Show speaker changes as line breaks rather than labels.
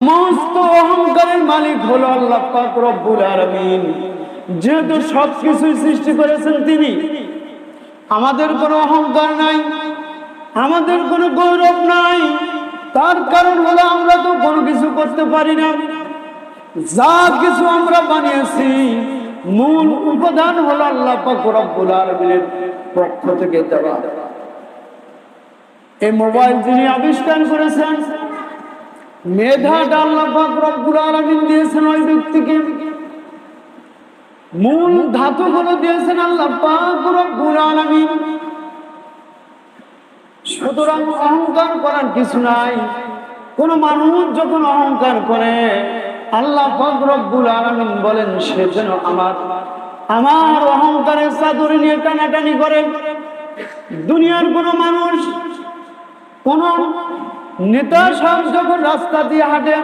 সমস্ত অহংকারের মালিক হলো আল্লাহ পাক রব্বুল আলামিন। যেহেতু সবকিছু সৃষ্টি করেছেন তিনি, আমাদের কোনো অহংকার নাই, আমাদের কোনো গৌরব নাই। তার কারণ হলো আমরা তো কোনো কিছু করতে পারি না। যা কিছু আমরা বানিয়েছি মূল উপাদান হলো আল্লাহ পাক রব্বুল আলামিনের পক্ষ থেকে দেওয়া। এই মোবাইল যিনি আবিষ্কার করেছেন, মেধাটা আল্লাহ পাক রব্বুল আলামিন দিয়েছেন ওই ব্যক্তিকে। মূল ধাতুগুলো দিয়েছেন আল্লাহ পাক রব্বুল আলামিন। সুতরাং অহংকার করার কিছু নাই। কোন মানুষ যখন অহংকার করে, আল্লাহ পাক রব্বুল আলামিন বলেন সে যেন আমার অহংকারের চাদরে নিয়ে টানাটানি করে। দুনিয়ার কোন মানুষ, কোন নেতা সাহেব যখন রাস্তা দিয়ে হাঁটে,